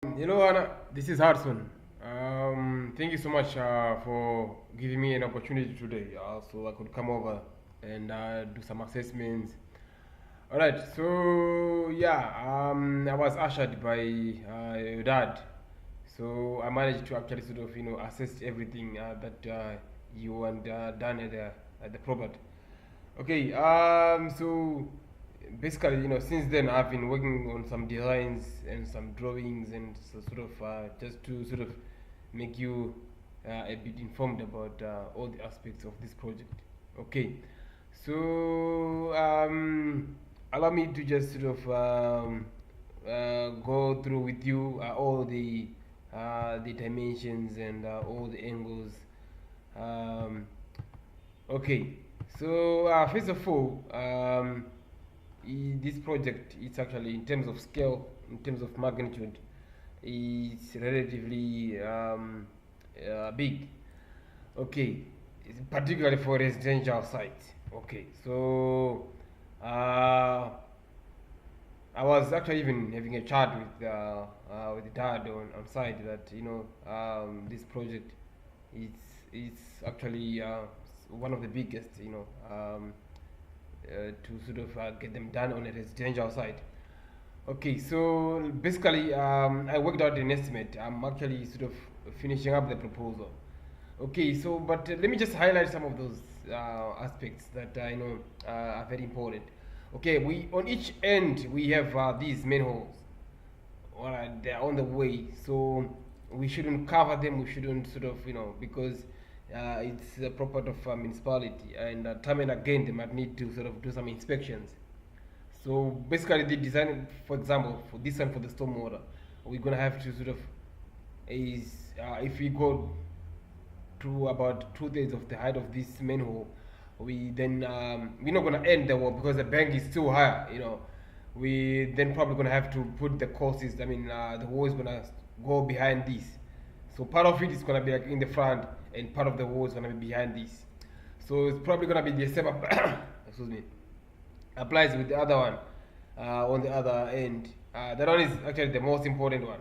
Hello, Anna. This is Hudson. Thank you so much for giving me an opportunity today, so I could come over and do some assessments. All right. So yeah, I was ushered by your dad, so I managed to actually sort of assess everything that you want done at the property. Okay. So basically, since then I've been working on some designs and some drawings, and so sort of just to sort of make you a bit informed about all the aspects of this project. Okay. So allow me to just sort of go through with you all the dimensions and all the angles. Um, Okay, so first of all, this project is actually in terms of scale, in terms of magnitude, it's relatively big. Okay, particularly for residential sites. Okay, so I was actually even having a chat with the dad on site that this project is actually one of the biggest to sort of get them done on a residential site. Okay, so basically I worked out an estimate. I'm actually sort of finishing up the proposal. Okay, so but let me just highlight some of those aspects that I know are very important. Okay, we on each end we have these manholes. Alright, they're on the way, so we shouldn't cover them. We shouldn't sort of because it's a property of municipality, and time and again they might need to sort of do some inspections. So basically, the design, for example, for this one for the stormwater, we're gonna have to sort of is if we go to about two-thirds of the height of this manhole, we then we're not gonna end the wall because the bank is too high. We then probably gonna have to put the courses. I mean, the wall is gonna go behind this, so part of it is gonna be like in the front, and part of the wall is gonna be behind this. So it's probably gonna be the same. Excuse me. Applies with the other one on the other end. That one is actually the most important one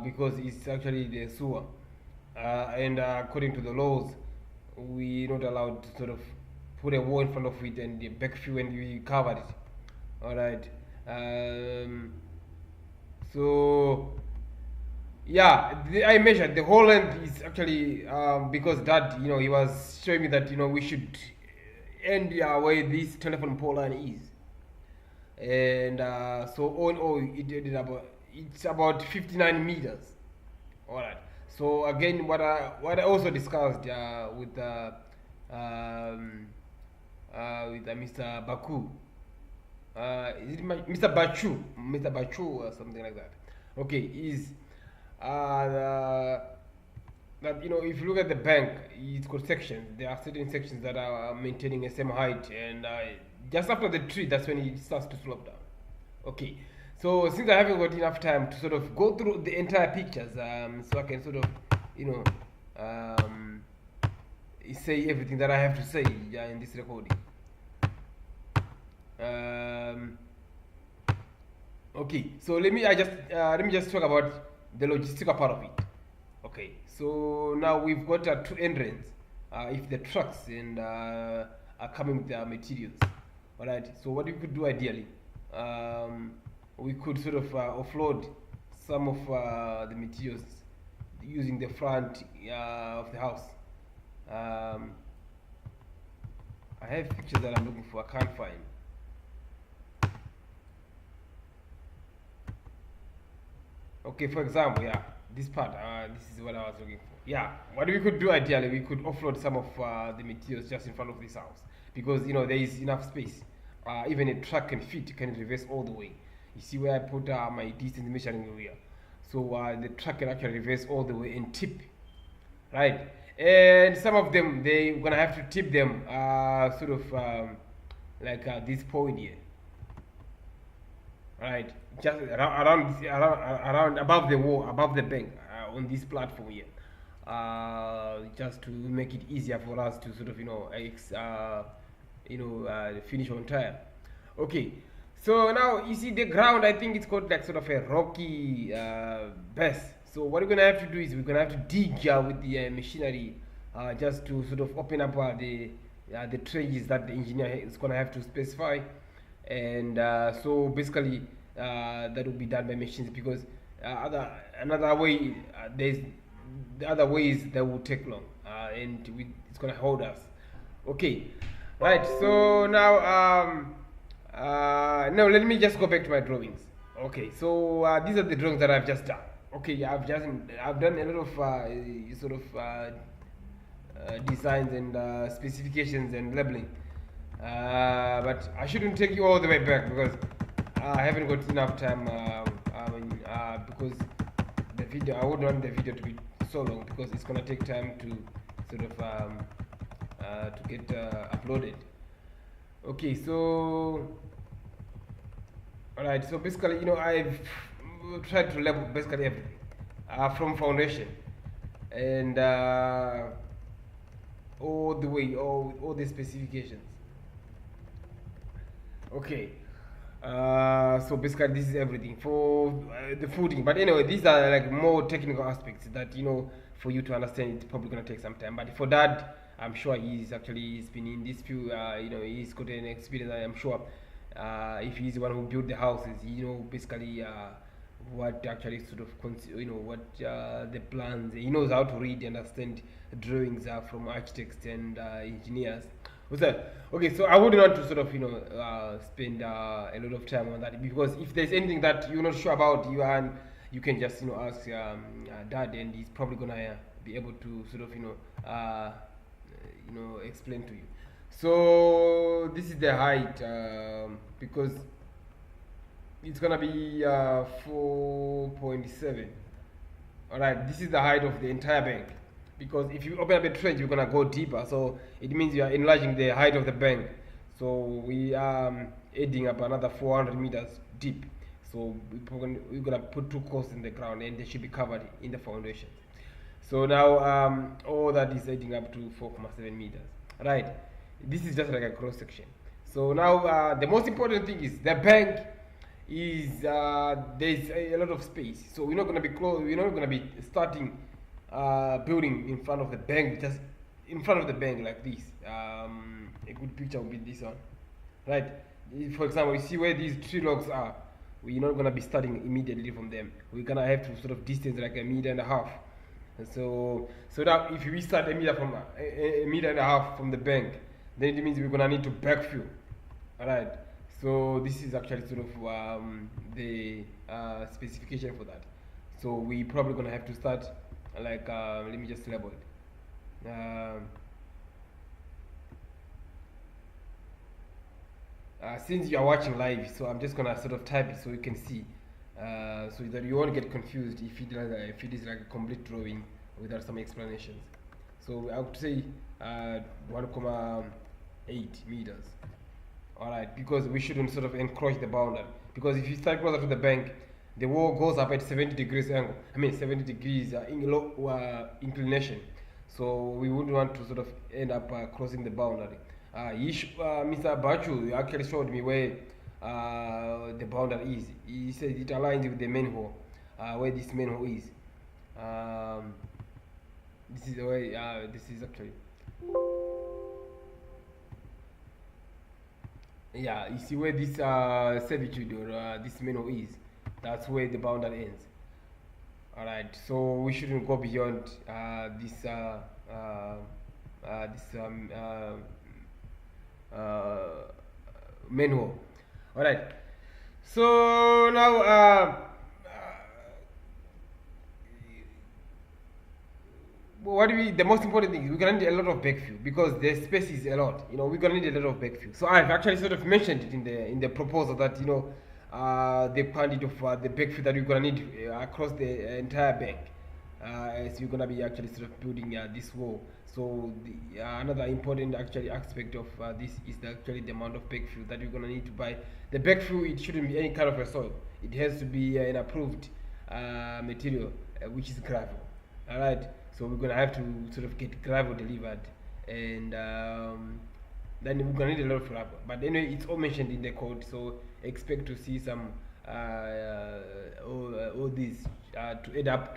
because it's actually the sewer. And according to the laws, we're not allowed to sort of put a wall in front of it and the backfill and we covered it. All right. So yeah, I measured the whole length is actually because dad, he was showing me that we should end where this telephone pole line is, and so all in all, it's about 59 meters. All right. So again, what I also discussed with Mr. Baku, is it Mr. Bachu or something like that? Okay, is the, that if you look at the bank, it's got sections. There are certain sections that are maintaining the same height, and just after the tree, that's when it starts to slope down. Okay, so since I haven't got enough time to sort of go through the entire pictures, so I can sort of, you know, um, say everything that I have to say in this recording. Um, okay, so let me just talk about the logistical part of it. Okay, so now we've got two entrances. If the trucks and are coming with their materials, all right. So what we could do ideally, um, we could sort of offload some of the materials using the front of the house. Um, I have pictures that I'm looking for. I can't find. Okay, for example, yeah, this part, this is what I was looking for. Yeah, what we could do ideally, we could offload some of the materials just in front of this house because there is enough space. Even a truck can reverse all the way. You see where I put my distance measuring area, so the truck can actually reverse all the way and tip, right? And some of them they gonna have to tip them sort of like this point here, right? Just around above the wall, above the bank, on this platform here, just to make it easier for us to sort of finish on time. Okay, So now you see the ground. I think it's got like sort of a rocky base. So what we're gonna have to do is we're gonna have to dig with the machinery, just to sort of open up the trenches that the engineer is gonna have to specify, and so basically that will be done by machines, because another way, there's the other ways that will take long, and it's gonna hold us. Okay, right. So now let me just go back to my drawings. Okay, so these are the drawings that I've just done. Okay, I've done a lot of sort of designs and specifications and labeling, but I shouldn't take you all the way back because I haven't got enough time. Because the video, I would want the video to be so long because it's gonna take time to sort of to get uploaded. Okay, so alright, so basically, I've tried to level basically everything, from foundation and all the way, all the specifications. Okay, so basically this is everything for the footing. But anyway, these are like more technical aspects that for you to understand. It's probably gonna take some time. But for that, I'm sure he's been in this field. He's got an experience. I'm sure if he's the one who built the houses, basically what actually sort of what the plans. He knows how to read and understand drawings from architects and engineers. What's that? Okay, so I wouldn't want to sort of spend a lot of time on that, because if there's anything that you're not sure about, you can just ask Dad, and he's probably gonna be able to sort of explain to you. So this is the height, because it's gonna be 4.7. All right, this is the height of the entire bank, because if you open up a trench, you're gonna go deeper, so it means you are enlarging the height of the bank. So we are adding up another 400 meters deep. So we're gonna put 2 courses in the ground, and they should be covered in the foundation. So now all that is adding up to 4.7 meters. Right, this is just like a cross section. So now the most important thing is the bank is there's a lot of space, so we're not going to be we're not going to be starting building in front of the bank, just in front of the bank like this. A good picture would be this one, right? For example, you see where these 3 logs are, we're not going to be starting immediately from them. We're going to have to sort of distance like 1.5 meters. And so now if we start 1 meter from a 1.5 meters from the bank, then it means we're going to need to backfill. All right, so this is actually sort of the specification for that. So we probably gonna have to start like let me just label it. Since you are watching live, so I'm just gonna sort of type it so you can see, so that you won't get confused if it is like a complete drawing without some explanations. So I would say 1.8 meters. Alright, because we shouldn't sort of encroach the boundary, because if you start closer to the bank, the wall goes up at 70 degrees angle, 70 degrees inclination, so we wouldn't want to sort of end up crossing the boundary. Mr. Bachu, you actually showed me where the boundary is. He said it aligns with the manhole, where this manhole is. This is the way, this is actually, yeah, you see where this servitude or this manhole is. That's where the boundary ends. Alright, so we shouldn't go beyond this manhole. Alright, so now the most important thing is we're gonna need a lot of backfill, because the space is a lot. We're gonna need a lot of backfill. So I've actually sort of mentioned it in the proposal that the quantity of the backfill that we're gonna need across the entire bank, as we're gonna be actually sort of building this wall. So another important actually aspect of this is actually the amount of backfill that we're gonna need to buy. The backfill, it shouldn't be any kind of a soil. It has to be an approved material, which is gravel. All right. So we're gonna have to sort of get gravel delivered, and then we're gonna need a lot of wrap. But anyway, it's all mentioned in the code, so expect to see some all these to add up